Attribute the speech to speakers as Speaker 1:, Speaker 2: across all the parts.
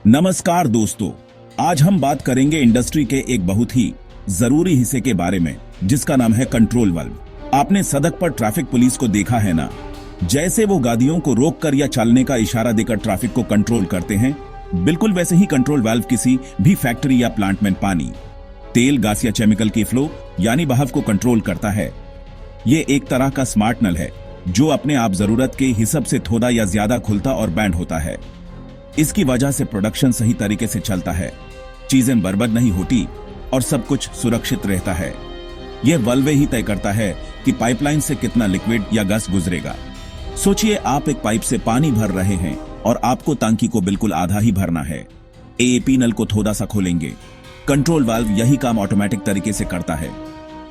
Speaker 1: नमस्कार दोस्तों, आज हम बात करेंगे इंडस्ट्री के एक बहुत ही जरूरी हिस्से के बारे में जिसका नाम है कंट्रोल वाल्व। आपने सड़क पर ट्रैफिक पुलिस को देखा है ना, जैसे वो गाड़ियों को रोककर या चलने का इशारा देकर ट्रैफिक को कंट्रोल करते हैं, बिल्कुल वैसे ही कंट्रोल वाल्व किसी भी फैक्ट्री या प्लांट में पानी, तेल, गैस या केमिकल की फ्लो यानी बहाव को कंट्रोल करता है। ये एक तरह का स्मार्ट नल है जो अपने आप जरूरत के हिसाब से थोड़ा या ज्यादा खुलता और बैंड होता है। इसकी वजह से प्रोडक्शन सही तरीके से चलता है, चीजें बर्बाद नहीं होती और सब कुछ सुरक्षित रहता है। यह वाल्व ही तय करता है कि पाइपलाइन से कितना लिक्विड या गैस गुजरेगा। सोचिए, आप एक पाइप से पानी भर रहे हैं और आपको टंकी को बिल्कुल आधा ही भरना है। एएपी नल को थोड़ा सा खोलेंगे। कंट्रोल वाल्व यही काम ऑटोमेटिक तरीके से करता है।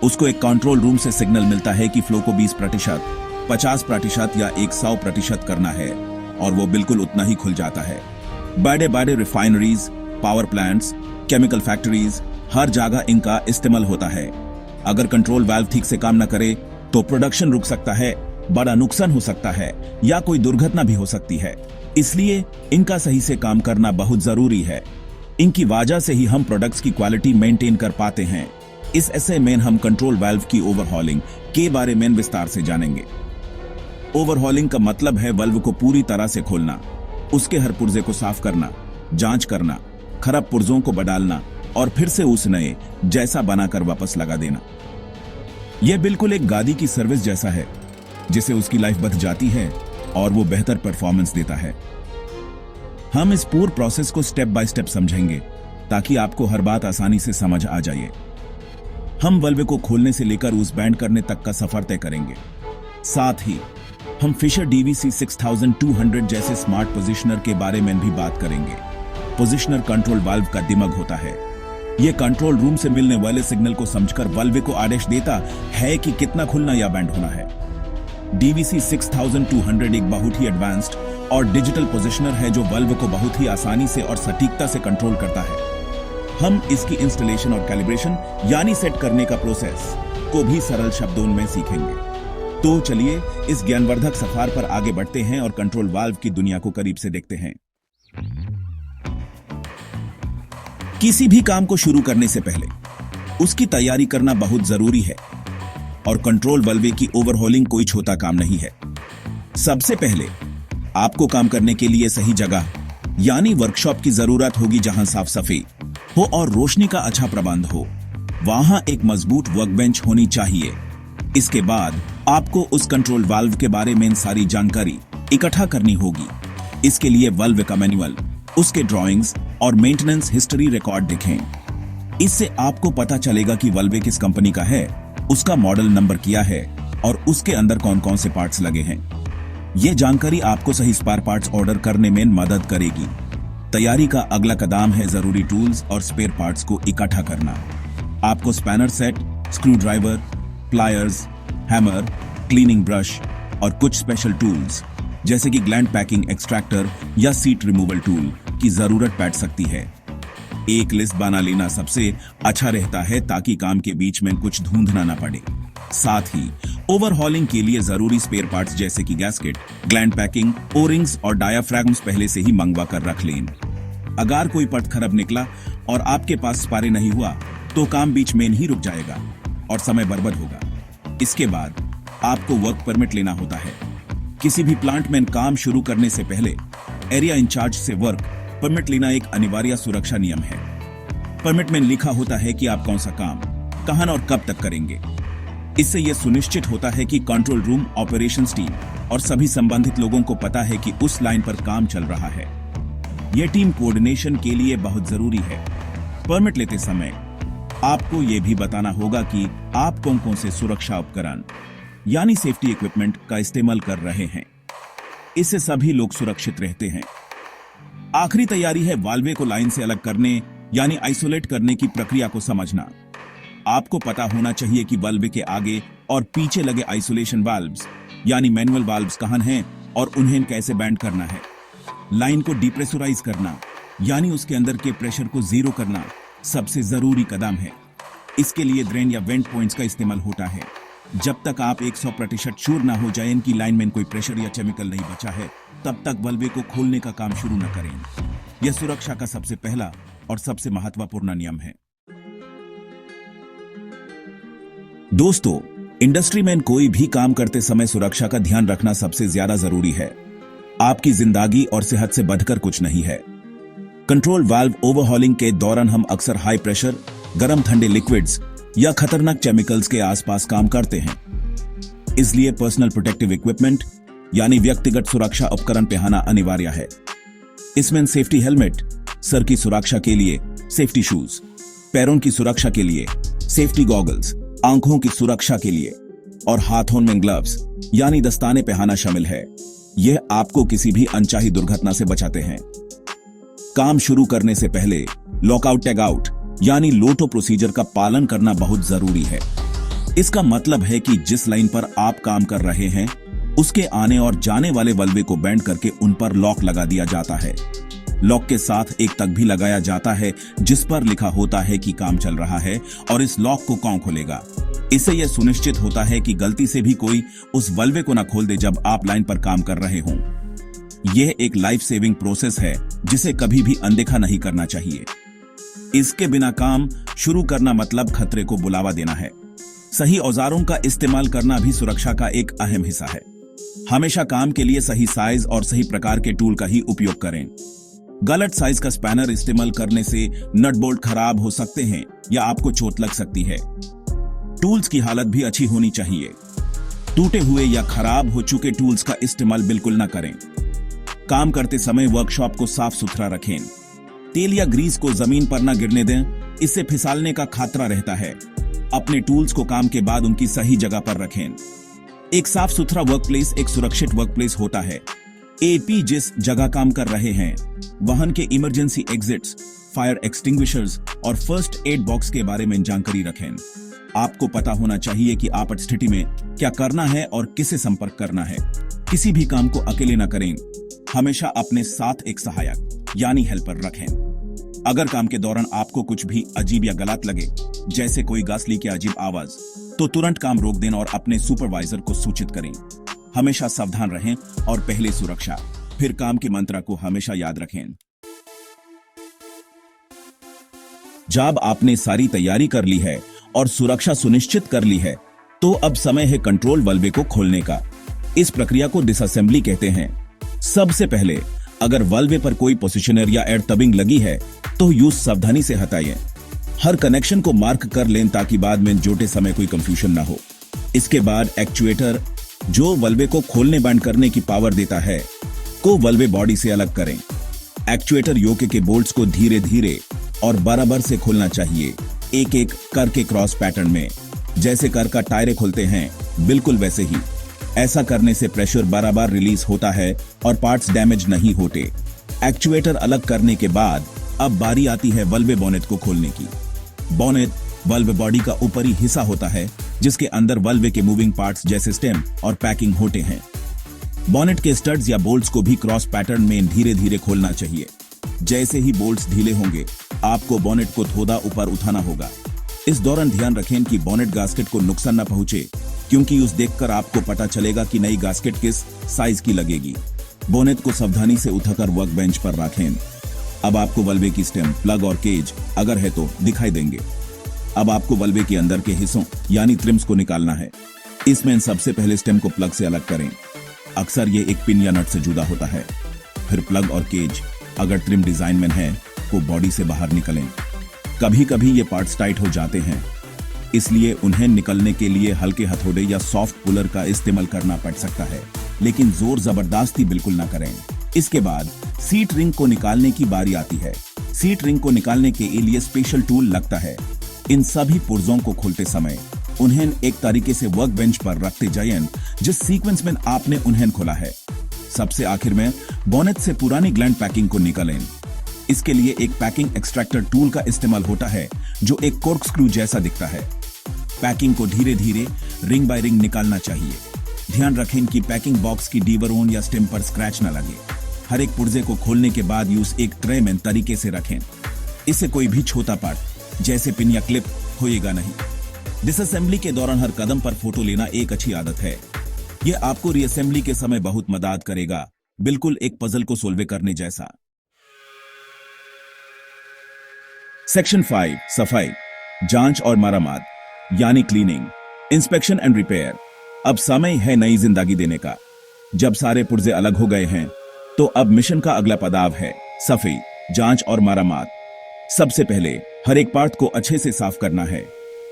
Speaker 1: उसको एक कंट्रोल रूम से सिग्नल मिलता है कि फ्लो को 20%, 50% या 100% करना है और वो बिल्कुल उतना ही खुल जाता है। बड़े बड़े refineries, power plants, chemical factories, हर जगह इनका इस्तेमाल होता है। अगर कंट्रोल वाल्व ठीक से काम न करे तो प्रोडक्शन रुक सकता है, बड़ा नुकसान हो सकता है या कोई दुर्घटना भी हो सकती है। इसलिए इनका सही से काम करना बहुत जरूरी है। इनकी वजह से ही हम प्रोडक्ट्स की क्वालिटी मेंटेन कर पाते हैं। इस ऐसे में हम कंट्रोल वाल्व की ओवरहॉलिंग के बारे में विस्तार से जानेंगे। ओवरहॉलिंग का मतलब है वाल्व को पूरी तरह से खोलना, उसके हर पुर्जे को साफ करना, जांच करना, खराब पुर्जों को बदलना और फिर से उस नए जैसा बनाकर वापस लगा देना। यह बिल्कुल एक गाड़ी की सर्विस जैसा है, जिसे उसकी लाइफ बढ़ जाती है और वो बेहतर परफॉर्मेंस देता है। हम इस पूरे प्रोसेस को स्टेप बाय स्टेप समझेंगे ताकि आपको हर बात आसानी से समझ आ जाए। हम वाल्व को खोलने से लेकर उस बैंड करने तक का सफर तय करेंगे। साथ ही हम फिशर डीवीसी 6200 जैसे स्मार्ट पोजिशनर के बारे में भी बात करेंगे। पोजिशनर कंट्रोल वाल्व का दिमाग होता है। यह कंट्रोल रूम से मिलने वाले सिग्नल को समझकर वाल्व को आदेश देता है कि कितना खुलना या बैंड होना है। डीवीसी 6200 एक बहुत ही एडवांस्ड और डिजिटल पोजिशनर है जो वाल्व को बहुत ही आसानी से और सटीकता से कंट्रोल करता है। हम इसकी इंस्टॉलेशन और कैलिब्रेशन यानी सेट करने का प्रोसेस को भी सरल शब्दों में सीखेंगे। तो चलिए इस ज्ञानवर्धक सफर पर आगे बढ़ते हैं और कंट्रोल वाल्व की दुनिया को करीब से देखते हैं। किसी भी काम को शुरू करने से पहले उसकी तैयारी करना बहुत जरूरी है और कंट्रोल वाल्व की ओवरहॉलिंग कोई छोटा काम नहीं है। सबसे पहले आपको काम करने के लिए सही जगह यानी वर्कशॉप की जरूरत होगी, जहां साफ सफाई हो और रोशनी का अच्छा प्रबंध हो। वहां एक मजबूत वर्कबेंच होनी चाहिए। इसके बाद आपको उस कंट्रोल वाल्व के बारे में सारी जानकारी इकट्ठा करनी होगी। इसके लिए वाल्व का मैनुअल, उसके ड्राइंग्स और मेंटेनेंस हिस्ट्री रिकॉर्ड देखें। इससे आपको पता चलेगा कि वाल्व किस कंपनी का है, उसका मॉडल नंबर क्या है और उसके अंदर कौन कौन से पार्ट्स लगे हैं। यह जानकारी आपको सही स्पेयर पार्ट्स ऑर्डर करने में मदद करेगी। तैयारी का अगला कदम है जरूरी टूल्स और स्पेयर पार्ट्स को इकट्ठा करना। आपको spanner set, screw driver, pliers, hammer, cleaning brush और कुछ स्पेशल टूल्स जैसे कि ग्लैंड पैकिंग एक्सट्रैक्टर या सीट रिमूवल टूल की जरूरत पड़ सकती है। एक लिस्ट बना लेना सबसे अच्छा रहता है ताकि काम के बीच में कुछ ढूंढना ना पड़े। साथ ही ओवरहॉलिंग के लिए जरूरी स्पेयर पार्ट्स जैसे कि गैस्केट, ग्लैंड पैकिंग, ओरिंग्स और डायाफ्राग्म्स पहले से ही मंगवा कर रख लें। अगर कोई पार्ट खराब निकला और आपके पास स्पेयर नहीं हुआ तो काम बीच में ही रुक जाएगा और समय बर्बाद होगा। इसके बाद आपको वर्क परमिट लेना होता है। किसी भी प्लांट में काम शुरू करने से पहले एरिया इंचार्ज से वर्क परमिट लेना एक अनिवार्य सुरक्षा नियम है। परमिट में लिखा होता है कि आप कौन सा काम, कहां और कब तक करेंगे। इससे यह सुनिश्चित होता है कि कंट्रोल रूम, ऑपरेशंस टीम और सभी संबंधित लोगों को पता है कि उस लाइन पर काम चल रहा है। यह टीम कोऑर्डिनेशन के लिए बहुत जरूरी है। परमिट लेते समय आपको यह भी बताना होगा कि आप कौन कौन से सुरक्षा उपकरण यानी सेफ्टी इक्विपमेंट का इस्तेमाल कर रहे हैं। इससे सभी लोग सुरक्षित रहते हैं। आखिरी तैयारी है वाल्व को लाइन से अलग करने यानी आइसोलेट करने की प्रक्रिया को समझना। आपको पता होना चाहिए कि वाल्व के आगे और पीछे लगे आइसोलेशन वाल्व्स यानी मैनुअल वाल्व्स कहां हैं और उन्हें कैसे बैंड करना है। लाइन को डिप्रेशराइज करना यानी उसके अंदर के प्रेशर को जीरो करना सबसे जरूरी कदम है। इसके लिए ड्रेन या वेंट पॉइंट्स का इस्तेमाल होता है। जब तक आप 100% श्योर ना हो जाए कि लाइन में कोई प्रेशर या केमिकल नहीं बचा है, तब तक वाल्व को खोलने का काम शुरू न करें। यह सुरक्षा का सबसे पहला और सबसे महत्वपूर्ण नियम है। दोस्तों, इंडस्ट्री में कोई भी काम करते समय सुरक्षा का ध्यान रखना सबसे ज्यादा जरूरी है। आपकी जिंदगी और सेहत से बढ़कर कुछ नहीं है। कंट्रोल वाल्व ओवरहॉलिंग के दौरान हम अक्सर हाई प्रेशर, गर्म ठंडे लिक्विड्स या खतरनाक केमिकल्स के आसपास काम करते हैं। इसलिए पर्सनल प्रोटेक्टिव इक्विपमेंट यानी व्यक्तिगत सुरक्षा उपकरण पहनना अनिवार्य है। इसमें सेफ्टी हेलमेट, सर की सुरक्षा के लिए सेफ्टी शूज, पैरों की सुरक्षा के लिए सेफ्टी गॉगल्स, आंखों की सुरक्षा के लिए और हाथों में ग्लव्स यानी दस्ताने पहनना शामिल है। यह आपको किसी भी अनचाही दुर्घटना से बचाते हैं। काम शुरू करने से पहले लॉकआउट टैगआउट यानी लोटो प्रोसीजर का पालन करना बहुत जरूरी है। इसका मतलब है कि जिस लाइन पर आप काम कर रहे हैं उसके आने और जाने वाले वल्वे को बैंड करके उन पर लॉक लगा दिया जाता है। लॉक के साथ एक तग भी लगाया जाता है जिस पर लिखा होता है कि काम चल रहा है और इस लॉक को कौन खोलेगा। इससे यह सुनिश्चित होता है कि गलती से भी कोई उस वल्वे को ना खोल दे जब आप लाइन पर काम कर रहे हों। यह एक लाइफ सेविंग प्रोसेस है जिसे कभी भी अनदेखा नहीं करना चाहिए। इसके बिना काम शुरू करना मतलब खतरे को बुलावा देना है। सही औजारों का इस्तेमाल करना भी सुरक्षा का एक अहम हिस्सा है। हमेशा काम के लिए सही साइज और सही प्रकार के टूल का ही उपयोग करें। गलत साइज का स्पैनर इस्तेमाल करने से नट बोल्ट खराब हो सकते हैं या आपको चोट लग सकती है। टूल्स की हालत भी अच्छी होनी चाहिए। टूटे हुए या खराब हो चुके टूल्स का इस्तेमाल बिल्कुल न करें। काम करते समय वर्कशॉप को साफ सुथरा रखें। तेल या ग्रीस को जमीन पर न गिरने दें, इससे फिसलने का खतरा रहता है। अपने टूल्स को काम के बाद उनकी सही जगह पर रखें। एक साफ सुथरा वर्कप्लेस एक सुरक्षित वर्कप्लेस होता है। एपी जिस जगह काम कर रहे हैं वाहन के इमरजेंसी एग्जिट्स, फायर एक्सटिंग्विशर्स और फर्स्ट एड बॉक्स के बारे में जानकारी रखें। आपको पता होना चाहिए कि आपात स्थिति में क्या करना है और किसे संपर्क करना है। किसी भी काम को अकेले न करें। हमेशा अपने साथ एक सहायक यानी हेल्पर रखें। अगर काम के दौरान आपको कुछ भी अजीब या गलत लगे, जैसे कोई गैस लीक या अजीब आवाज, तो तुरंत काम रोक दें और अपने सुपरवाइजर को सूचित करें। हमेशा सावधान रहें और पहले सुरक्षा फिर काम के मंत्र को हमेशा याद रखें। जब आपने सारी तैयारी कर ली है और सुरक्षा सुनिश्चित कर ली है, तो अब समय है कंट्रोल वल्वे को खोलने का। इस प्रक्रिया को डिसअसेंबली कहते हैं। सबसे पहले अगर वल्वे पर कोई पोजिशनर या एयर टबिंग लगी है तो यूज सावधानी से हटाइए। हर कनेक्शन को मार्क कर लें ताकि बाद में जोड़ते समय कोई कंफ्यूजन ना हो। इसके बाद एक्चुएटर जो वल्वे को खोलने बंद करने की पावर देता है को वल्वे बॉडी से अलग करें। एक्चुएटर योके के बोल्ट्स को धीरे धीरे और बराबर से खोलना चाहिए, एक एक कर के क्रॉस पैटर्न में। जैसे कार का टायर खोलते हैं बिल्कुल वैसे ही। ऐसा करने से प्रेशर बराबर रिलीज होता है और पार्ट्स डैमेज नहीं होते। एक्चुएटर अलग करने के बाद अब बारी आती है वल्वे बोनेट को खोलने की। बोनेट वल्वे बॉडी का ऊपरी हिस्सा होता है जिसके अंदर वल्वे के मूविंग पार्ट्स जैसे स्टेम और पैकिंग होते हैं। बोनेट के स्टड्स या बोल्ट्स को भी क्रॉस पैटर्न में धीरे धीरे खोलना चाहिए। जैसे ही बोल्ट्स ढीले होंगे आपको बोनेट को थोड़ा ऊपर उठाना होगा। इस दौरान ध्यान रखें कि बोनेट गास्केट को नुकसान न पहुंचे, क्योंकि उस देखकर आपको पता चलेगा कि नई गास्केट किस साइज की लगेगी। बोनेट को सावधानी से उठाकर वर्क बेंच पर रखें। अब आपको वल्वे की स्टेम, प्लग और केज अगर है तो दिखाई देंगे। अब आपको वल्वे के अंदर के हिस्सों यानी ट्रिम्स को निकालना है। इसमें सबसे पहले स्टेम को प्लग से अलग करें। अक्सर ये एक पिन या नट से जुड़ा होता है। फिर प्लग और केज अगर ट्रिम डिजाइन में है को बॉडी से बाहर निकलें। कभी कभी ये पार्ट्स टाइट हो जाते हैं, इसलिए उन्हें निकलने के लिए हल्के हथौड़े या सॉफ्ट पुलर का इस्तेमाल करना पड़ सकता है, लेकिन जोर जबरदस्ती बिल्कुल ना करें। इसके बाद सीट रिंग को निकालने की बारी आती है। सीट रिंग को निकालने के लिए स्पेशल टूल लगता है। इन सभी पुर्जों को खोलते समय उन्हें एक तरीके से वर्क बेंच पर रखते जाएं जिस सीक्वेंस में आपने उन्हें खोला है। सबसे आखिर में बोनेट से पुरानी ग्लैंड पैकिंग को निकालें। इसके लिए एक पैकिंग एक्सट्रैक्टर टूल का इस्तेमाल होता है जो एक कॉर्क स्क्रू जैसा दिखता है। पैकिंग को धीरे धीरे रिंग बाय रिंग निकालना चाहिए। ध्यान रखें कि पैकिंग बॉक्स की डीवरोन या स्टेम पर स्क्रैच न लगे। हर एक पुर्जे को खोलने के बाद यूज एक ट्रे में तरीके से रखें। इससे कोई भी छोटा पार्ट जैसे पिन या क्लिप खोएगा नहीं। डिसअसेंबली के दौरान हर कदम पर फोटो लेना एक अच्छी आदत है। यह आपको रीअसेंबली के समय बहुत मदद करेगा, बिल्कुल एक पजल को सोल्व करने जैसा। सेक्शन 5 सफाई, जांच और मरम्मत यानी क्लीनिंग, इंस्पेक्शन एंड रिपेयर। अब समय है नई जिंदगी देने का। जब सारे पुर्जे अलग हो गए हैं तो अब मिशन का अगला पड़ाव है सफाई, जांच और मरम्मत। सबसे पहले हर एक पार्ट को अच्छे से साफ करना है।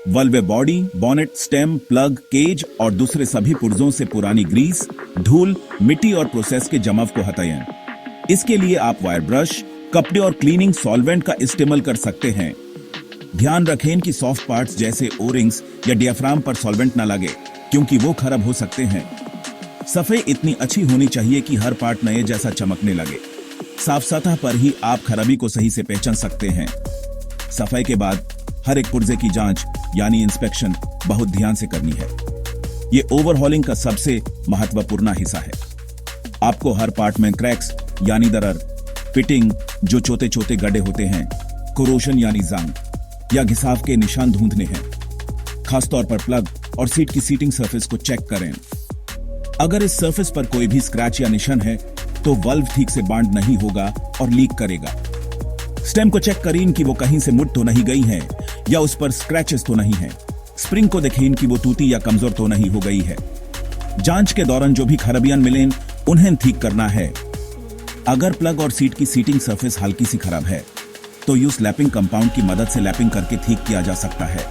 Speaker 1: Valve body, bonnet, stem, plug, cage और दूसरे सभी पुर्जों से पुरानी ग्रीस, धूल, मिट्टी और प्रोसेस के जमाव को हटाएं। इसके लिए आप वायर ब्रश, कपड़े और क्लीनिंग सॉल्वेंट का इस्तेमाल कर सकते हैं। ध्यान रखें कि सॉफ्ट पार्ट्स जैसे ओरिंग्स या डियाफ्राम पर सॉल्वेंट न लगे, क्योंकि वो खराब हो सकते हैं। सफाई इतनी अच्छी होनी चाहिए कि हर पार्ट नए जैसा चमकने लगे। साफ सतह पर ही आप खराबी को सही से पहचान सकते हैं। सफाई के बाद हर एक पुर्जे की जांच यानी इंस्पेक्शन बहुत ध्यान से करनी है। ये ओवरहॉलिंग का सबसे महत्वपूर्ण हिस्सा है। आपको हर पार्ट में क्रैक्स यानी दरार, फिटिंग जो छोटे छोटे गड्ढे होते हैं, कोरोशन यानी जंग या घिसाव के निशान ढूंढने हैं। खासतौर पर प्लग और सीट की सीटिंग सरफेस को चेक करें। अगर इस सरफेस पर कोई भी स्क्रैच या निशान है तो वल्व ठीक से बांध नहीं होगा और लीक करेगा। स्टेम को चेक करें कि वो कहीं से मुड़ तो नहीं गई है या उस पर स्क्रैचेस तो नहीं है। स्प्रिंग को देखें कि वो टूटी या कमजोर तो नहीं हो गई है। जांच के दौरान जो भी खराबियां मिलें उन्हें ठीक करना है। अगर प्लग और सीट की सीटिंग सरफेस हल्की सी खराब है तो यूज लैपिंग कंपाउंड की मदद से लैपिंग करके ठीक किया जा सकता है।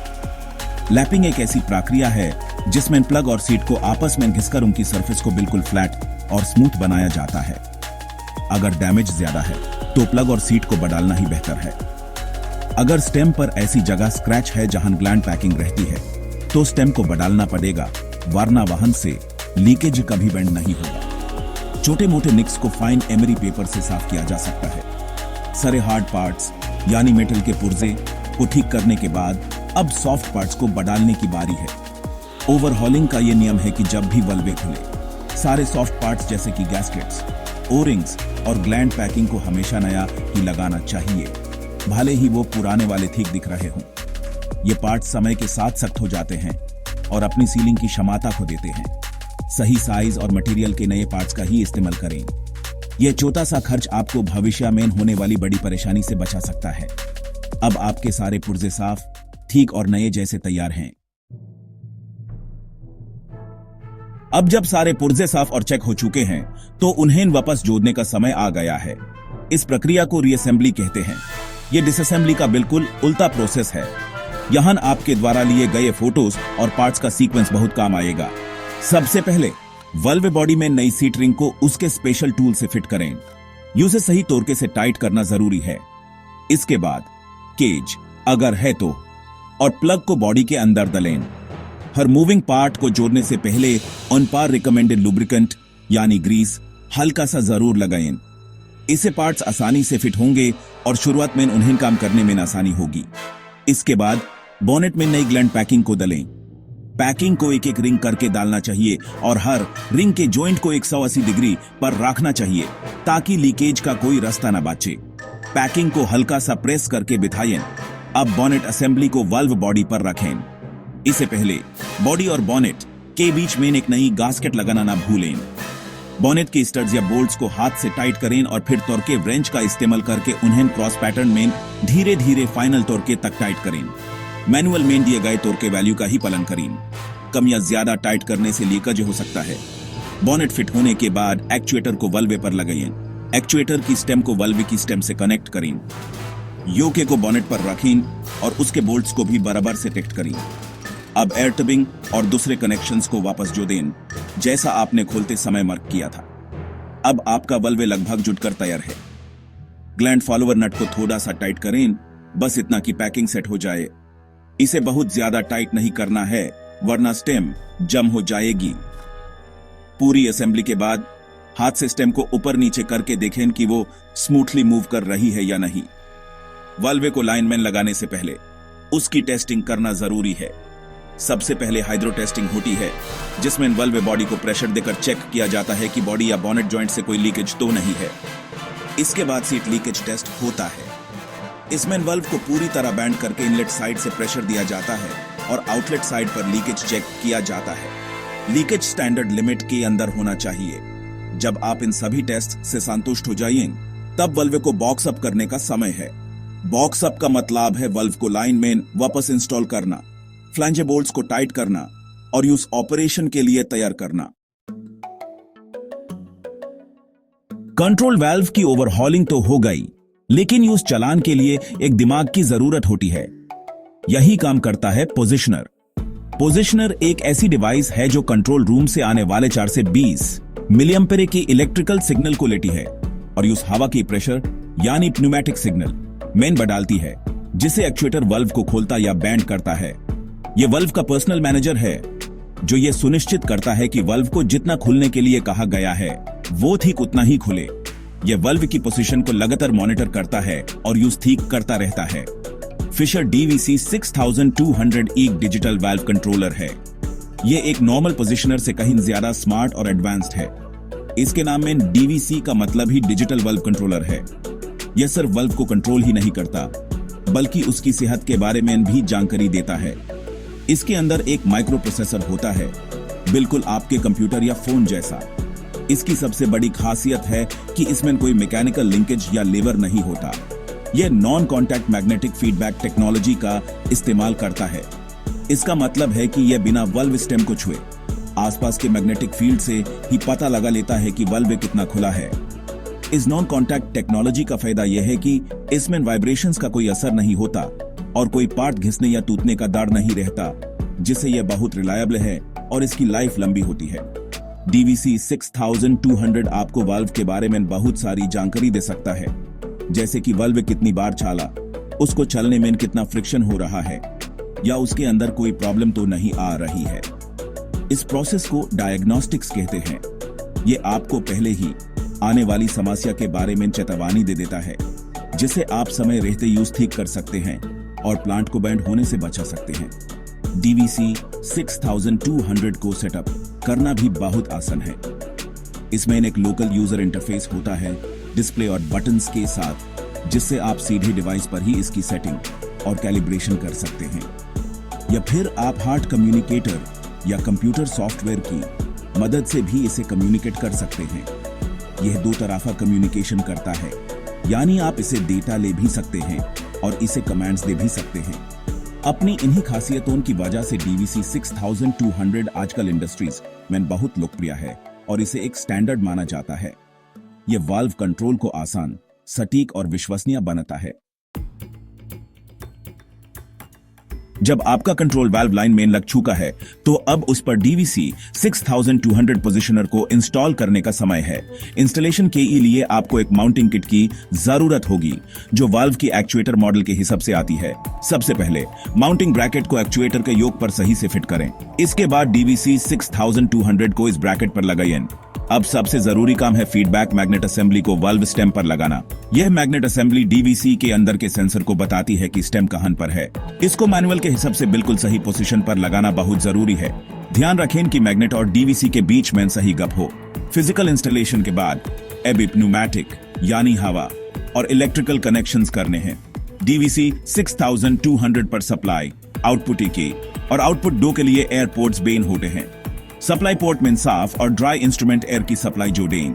Speaker 1: लैपिंग एक ऐसी प्रक्रिया है जिसमें प्लग और सीट को आपस में घिसकर उनकी सरफेस को बिल्कुल फ्लैट और स्मूथ बनाया जाता है। अगर डैमेज ज्यादा है तो प्लग और सीट को बदलना ही बेहतर है। अगर स्टेम पर ऐसी जगह स्क्रैच है जहां ग्लैंड पैकिंग रहती है तो स्टेम को बदलना पड़ेगा, वरना वाहन से लीकेज कभी बैंड नहीं होगा। छोटे मोटे निक्स को फाइन एमरी पेपर से साफ किया जा सकता है। सारे हार्ड पार्ट्स यानी मेटल के पुर्जे को ठीक करने के बाद अब सॉफ्ट पार्ट्स को बदलने की बारी है। ओवरहॉलिंग का यह नियम है कि जब भी वल्वे खुले, सारे सॉफ्ट पार्ट्स जैसे कि गैस्केट्स, ओरिंग्स और ग्लैंड पैकिंग को हमेशा नया ही लगाना चाहिए, भले ही वो पुराने वाले ठीक दिख रहे हों। ये पार्ट्स समय के साथ सख्त हो जाते हैं और अपनी सीलिंग की क्षमता खो देते हैं। सही साइज और मटेरियल के नए पार्ट्स का ही इस्तेमाल करें। यह छोटा सा खर्च आपको भविष्य में होने वाली बड़ी परेशानी से बचा सकता है। अब आपके सारे पुर्जे साफ, ठीक और नए जैसे तैयार हैं। अब जब सारे पुर्जे साफ और चेक हो चुके हैं तो उन्हें वापस जोड़ने का समय आ गया है। इस प्रक्रिया को रीअसेंबली कहते हैं। यह डिसअसेंबली का बिल्कुल उल्टा प्रोसेस है। यहां आपके द्वारा लिए गए फोटोज और पार्ट्स का सीक्वेंस बहुत काम आएगा। सबसे पहले वल्व बॉडी में नई सीट रिंग को उसके स्पेशल टूल से फिट करें। उसे सही तरीके से टाइट करना जरूरी है। इसके बाद केज अगर है तो और प्लग को बॉडी के अंदर डालें। हर मूविंग पार्ट को जोड़ने से पहले ऑन पार रिकमेंडेड लुब्रिकेंट यानी ग्रीस हल्का सा जरूर लगाएं। इससे पार्ट्स आसानी से फिट होंगे और शुरुआत में उन्हें काम करने में आसानी होगी। इसके बाद बोनेट में नई ग्लैंड पैकिंग को डालें। पैकिंग को एक एक रिंग करके डालना चाहिए और हर रिंग के जॉइंट को 180 डिग्री पर रखना चाहिए ताकि लीकेज का कोई रास्ता न बचे। पैकिंग को हल्का सा प्रेस करके बिठाएं। अब बोनेट असेंबली को वल्व बॉडी पर रखें। इससे पहले बॉडी और बोनेट के बीच में एक नई गास्केट लगाना ना भूलें। बोनेट के स्टड्स या बोल्ट्स को हाथ से टाइट करें और फिर तोरके व्रेंच का इस्तेमाल करके उन्हें क्रॉस पैटर्न में धीरे धीरे फाइनल तोरके तक टाइट करें। मैनुअल में दिए गए तोरके वैल्यू का ही पालन करें। कम या ज्यादा टाइट करने से लीकेज हो सकता है। बोनेट फिट होने के बाद एक्चुएटर को वल्वे पर लगाएं। एक्चुएटर की स्टेम को वल्वे की स्टेम से कनेक्ट करें। योके को बोनेट पर रखें और उसके बोल्ट्स को भी बराबर से टेक्ट करें। अब एयर टबिंग और दूसरे कनेक्शंस को वापस जोड़ दें जैसा आपने खोलते समय मार्क किया था। अब आपका वल्वे लगभग जुटकर तैयार है। ग्लैंड फॉलोअर नट को थोड़ा सा टाइट करें, बस इतना कि पैकिंग सेट हो जाए। इसे बहुत ज्यादा टाइट नहीं करना है वरना स्टेम जम हो जाएगी। पूरी असेंबली के बाद हाथ से स्टेम को ऊपर नीचे करके देखें कि वो स्मूथली मूव कर रही है या नहीं। वल्वे को लाइन में लगाने से पहले उसकी टेस्टिंग करना जरूरी है। सबसे पहले हाइड्रो टेस्टिंग होती है जिसमें वल्वे बॉडी को प्रेशर देकर चेक किया जाता है कि बॉडी या बोनेट जॉइंट से कोई लीकेज तो नहीं है। इसके बाद सीट लीकेज टेस्ट होता है। इसमें वल्व को पूरी तरह बैंड करके इनलेट साइड से प्रेशर दिया जाता है और आउटलेट साइड पर लीकेज चेक किया जाता है। लीकेज स्टैंडर्ड लिमिट के अंदर होना चाहिए। जब आप इन सभी टेस्ट से संतुष्ट हो जाइए तब वल्वे को बॉक्स अप करने का समय है। बॉक्स अप का मतलब है वल्व को लाइन में वापस इंस्टॉल करना, फ्लैंजे बोल्ट्स को टाइट करना और यूज ऑपरेशन के लिए तैयार करना। कंट्रोल वाल्व की ओवरहॉलिंग तो हो गई, लेकिन यूज चलान के लिए एक दिमाग की जरूरत होती है। यही काम करता है पोजिशनर। पोजिशनर एक ऐसी डिवाइस है जो कंट्रोल रूम से आने वाले 4 से 20 मिलीएम्पेयर की इलेक्ट्रिकल सिग्नल को लेती है और उस हवा की प्रेशर यानी प्न्यूमेटिक सिग्नल मेन बदलती है, जिसे एक्चुएटर वल्व को खोलता या बैंड करता है। यह वल्व का पर्सनल मैनेजर है जो यह सुनिश्चित करता है कि वल्व को जितना खुलने के लिए कहा गया है वो ठीक उतना ही खुले। यह वल्व की पोजीशन को लगातार मॉनिटर करता है और यूज ठीक करता रहता है। फिशर DVC 6200 एक डिजिटल वाल्व कंट्रोलर है। यह एक नॉर्मल पोजिशनर से कहीं ज्यादा स्मार्ट और एडवांस्ड है। इसके नाम में DVC का मतलब ही डिजिटल वाल्व कंट्रोलर है। यह सिर्फ वाल्व को कंट्रोल ही नहीं करता, बल्कि उसकी सेहत के बारे में भी जानकारी देता है। इसके अंदर एक माइक्रो प्रोसेसर होता है, बिल्कुल आपके कंप्यूटर या फोन जैसा। इसकी सबसे बड़ी खासियत है कि इसमें कोई मैकेनिकल लिंकेज या लीवर नहीं होता। यह non contact magnetic feedback technology का इस्तेमाल करता है। इसका मतलब है कि यह बिना वल्व स्टेम को छुए आसपास के मैग्नेटिक फील्ड से ही पता लगा लेता है कि वल्व कितना खुला है। इस नॉन कॉन्टैक्ट टेक्नोलॉजी का फायदा यह है कि इसमें वाइब्रेशंस का कोई असर नहीं होता और कोई पार्ट घिसने या टूटने का डर नहीं रहता, जिससे यह बहुत रिलायबल है और इसकी लाइफ लंबी होती है। DVC 6200 आपको वाल्व के बारे में बहुत सारी जानकारी दे सकता है, जैसे कि वाल्व कितनी बार चला, उसको चलने में कितना फ्रिक्शन हो रहा है या उसके अंदर कोई प्रॉब्लम तो नहीं आ रही है। इस प्रोसेस को डायग्नोस्टिक्स कहते हैं। ये आपको पहले ही आने वाली समस्या के बारे में चेतावनी दे देता है, जिसे आप समय रहते यूज ठीक कर सकते हैं और प्लांट को बैंड होने से बचा सकते हैं। DVC 6200 को सेटअप करना भी बहुत आसान है। इसमें एक लोकल यूजर इंटरफेस होता है डिस्प्ले और बटन्स के साथ, जिससे आप सीधे डिवाइस पर ही इसकी सेटिंग और कैलिब्रेशन कर सकते हैं, या फिर आप हार्ट कम्युनिकेटर या कंप्यूटर सॉफ्टवेयर की मदद से भी इसे कम्युनिकेट कर सकते हैं। यह 2 तरफा कम्युनिकेशन करता है, यानी आप इसे डेटा ले भी सकते हैं और इसे कमांड्स दे भी सकते हैं। अपनी इन्हीं खासियतों की वजह से DVC 6200 आजकल इंडस्ट्रीज में बहुत लोकप्रिय है और इसे एक स्टैंडर्ड माना जाता है। यह वाल्व कंट्रोल को आसान, सटीक और विश्वसनीय बनाता है। जब आपका कंट्रोल वाल्व लाइन में लग चुका है, तो अब उस पर DVC 6200 पोजिशनर को इंस्टॉल करने का समय है। इंस्टॉलेशन के लिए आपको एक माउंटिंग किट की जरूरत होगी, जो वाल्व की एक्चुएटर मॉडल के हिसाब से आती है। सबसे पहले माउंटिंग ब्रैकेट को एक्चुएटर के योक पर सही से फिट करें। इसके बाद DVC 6200 को इस ब्रैकेट पर लगाइए। अब सबसे जरूरी काम है फीडबैक मैग्नेट असेंबली को वाल्व स्टेम पर लगाना। यह मैग्नेट असेंबली DVC के अंदर के सेंसर को बताती है कि स्टेम कहां पर है। इसको मैनुअल के हिसाब से बिल्कुल सही पोजीशन पर लगाना बहुत जरूरी है। ध्यान रखें कि मैग्नेट और DVC के बीच में सही गप हो। फिजिकल इंस्टॉलेशन के बाद एबी प्न्यूमेटिक यानी हवा और इलेक्ट्रिकल कनेक्शंस करने हैं। DVC 6200 पर सप्लाई, आउटपुट की और आउटपुट 2 के लिए एयर पोर्ट्स बेन होते हैं। सप्लाई पोर्ट में साफ और ड्राई इंस्ट्रूमेंट एयर की सप्लाई जोड़ें।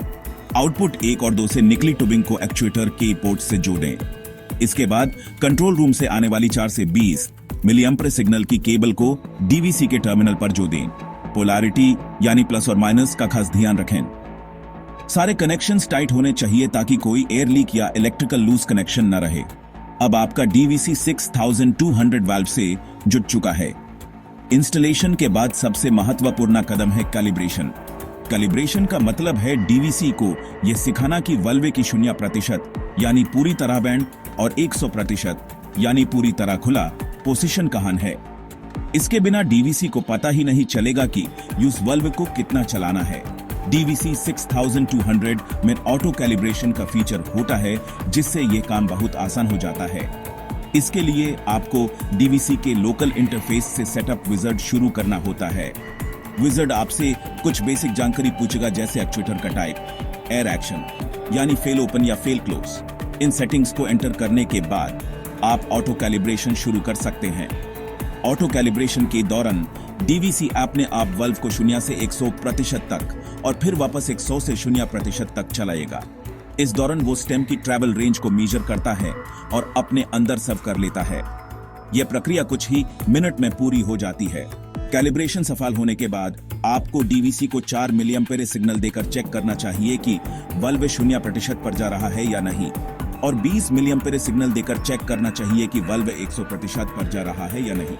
Speaker 1: आउटपुट 1 और 2 से निकली ट्यूबिंग को एक्चुएटर के पोर्ट से जोड़ें। इसके बाद कंट्रोल रूम से आने वाली 4 से 20 मिलीएम्पेयर सिग्नल की केबल को DVC के टर्मिनल पर जोड़ें। पोलैरिटी यानी प्लस और माइनस का खास ध्यान रखें। सारे कनेक्शंस टाइट होने चाहिए ताकि कोई एयर लीक या इलेक्ट्रिकल लूज कनेक्शन न रहे। अब आपका DVC 6200 वाल्व से जुड़ चुका है। इंस्टॉलेशन के बाद सबसे महत्वपूर्ण कदम है कैलिब्रेशन। कैलिब्रेशन का मतलब है DVC को यह सिखाना कि वाल्व की 0% यानी पूरी तरह बैंड और 100% यानी पूरी तरह खुला पोजीशन कहां है। इसके बिना DVC को पता ही नहीं चलेगा कि उस वाल्व को कितना चलाना है। DVC 6200 में ऑटो कैलिब्रेशन का फीचर होता है, जिससे यह काम बहुत आसान हो जाता है। इसके लिए आपको DVC के लोकल इंटरफेस से सेटअप विजार्ड शुरू करना होता है। विजार्ड आपसे कुछ बेसिक जानकारी पूछेगा, जैसे एक्चुएटर का टाइप, एयर एक्शन यानी फेल ओपन या फेल क्लोज। इन सेटिंग्स को एंटर करने के बाद आप ऑटो कैलिब्रेशन शुरू कर सकते हैं। ऑटो कैलिब्रेशन के दौरान DVC अपने आप वाल्व को 0 से 100% तक और फिर वापस 100 से 0% तक चलाएगा। इस दौरान वो स्टेम की ट्रैवल रेंज को मेजर करता है और अपने अंदर सर्व कर लेता है। यह प्रक्रिया कुछ ही मिनट में पूरी हो जाती है। कैलिब्रेशन सफल होने के बाद आपको डीवीसी को 4 मिलिएम्पेयर सिग्नल देकर चेक करना चाहिए कि वल्व 0% पर जा रहा है या नहीं, और 20 मिलिएम्पेयर सिग्नल देकर चेक करना चाहिए कि वल्व 100% पर जा रहा है या नहीं।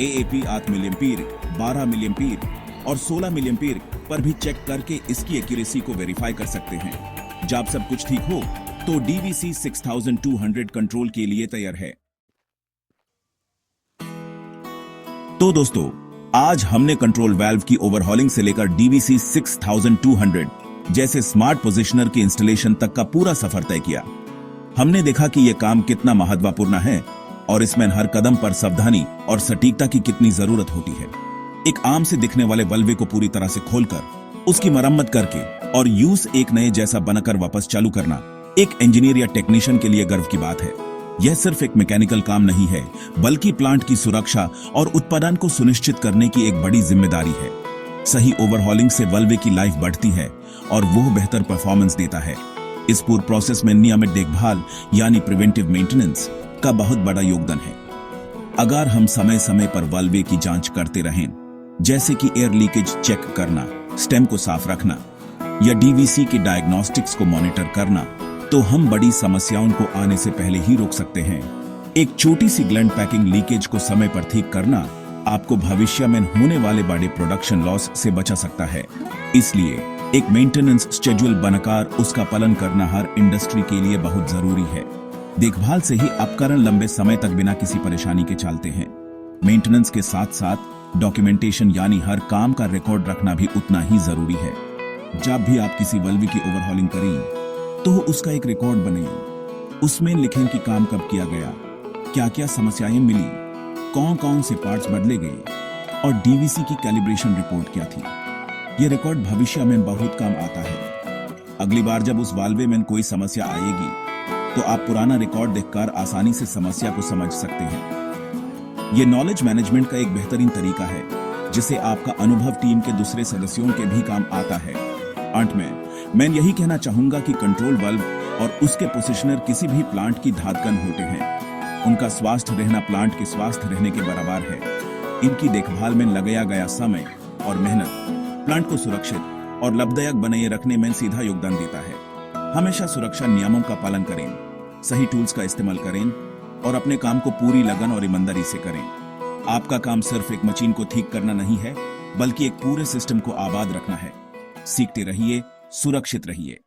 Speaker 1: एएपी 8 मिलिएम्पेयर, 12 मिलिएम्पेयर और 16 मिलिएम्पेयर पर भी चेक करके इसकी एक्यूरेसी को वेरीफाई कर सकते हैं। जब सब कुछ ठीक हो तो डीवीसी 6200 कंट्रोल के लिए तैयार है। तो दोस्तों, आज हमने कंट्रोल वाल्व की ओवरहॉलिंग से लेकर डीवीसी 6200 जैसे स्मार्ट पोजिशनर के इंस्टॉलेशन तक का पूरा सफर तय किया। हमने देखा कि यह काम कितना महत्वपूर्ण है और इसमें हर कदम पर सावधानी और सटीकता की कितनी जरूरत होती है। एक आम से दिखने वाले वल्वे को पूरी तरह से खोलकर उसकी मरम्मत करके और यूज एक नए जैसा बनाकर वापस चालू करना एक इंजीनियर या टेक्नीशियन के लिए गर्व की बात है। यह सिर्फ एक मैकेनिकल काम नहीं है, बल्कि प्लांट की सुरक्षा और उत्पादन को सुनिश्चित करने की एक बड़ी जिम्मेदारी है। सही ओवरहॉलिंग से वल्वे की लाइफ बढ़ती है और वो बेहतर परफॉर्मेंस देता है। इस पूरे प्रोसेस में नियमित देखभाल यानी प्रिवेंटिव मेंटेनेंस का बहुत बड़ा योगदान है। अगर हम समय समय पर वल्वे की जांच करते रहें, जैसे कि एयर लीकेज चेक करना, स्टेम को साफ रखना या डीवीसी के डायग्नोस्टिक्स को मॉनिटर करना, तो हम बड़ी समस्याओं को आने से पहले ही रोक सकते हैं। एक छोटी सी ग्लैंड पैकिंग लीकेज को समय पर ठीक करना आपको भविष्य में होने वाले बड़े प्रोडक्शन लॉस से बचा सकता है। इसलिए एक मेंटेनेंस शेड्यूल बनाकर उसका पालन करना हर इंडस्ट्री के लिए बहुत जरूरी है। देखभाल से ही उपकरण लंबे समय तक बिना किसी परेशानी के चलते हैं। मेंटेनेंस के साथ साथ डॉक्यूमेंटेशन यानी हर काम का रिकॉर्ड रखना भी उतना ही जरूरी है। जब भी आप किसी वल्व की ओवरहॉलिंग करें तो उसका एक रिकॉर्ड बनाइए। उसमें लिखें कि काम कब किया गया, क्या क्या समस्याएं मिली, कौन कौन से पार्ट्स बदले गए और डीवीसी की कैलिब्रेशन रिपोर्ट क्या थी। यह रिकॉर्ड भविष्य में बहुत काम आता है। अगली बार जब उस वाल्वे में कोई समस्या आएगी तो आप पुराना रिकॉर्ड देखकर आसानी से समस्या को समझ सकते हैं। यह नॉलेज मैनेजमेंट का एक बेहतरीन तरीका है जिसे आपका अनुभव टीम के दूसरे सदस्यों के भी काम आता है। अंत में मैं यही कहना चाहूंगा कि कंट्रोल वाल्व और उसके पोजिशनर किसी भी प्लांट की धड़कन होते हैं। उनका स्वास्थ्य रहना प्लांट के स्वास्थ्य रहने के बराबर है। इनकी देखभाल में लगाया गया समय और मेहनत प्लांट को सुरक्षित और लाभदायक बनाए रखने में सीधा योगदान देता है। हमेशा सुरक्षा नियमों का पालन करें, सही टूल्स का इस्तेमाल करें और अपने काम को पूरी लगन और ईमानदारी से करें। आपका काम सिर्फ एक मशीन को ठीक करना नहीं है, बल्कि एक पूरे सिस्टम को आबाद रखना है। सीखते रहिए, सुरक्षित रहिए।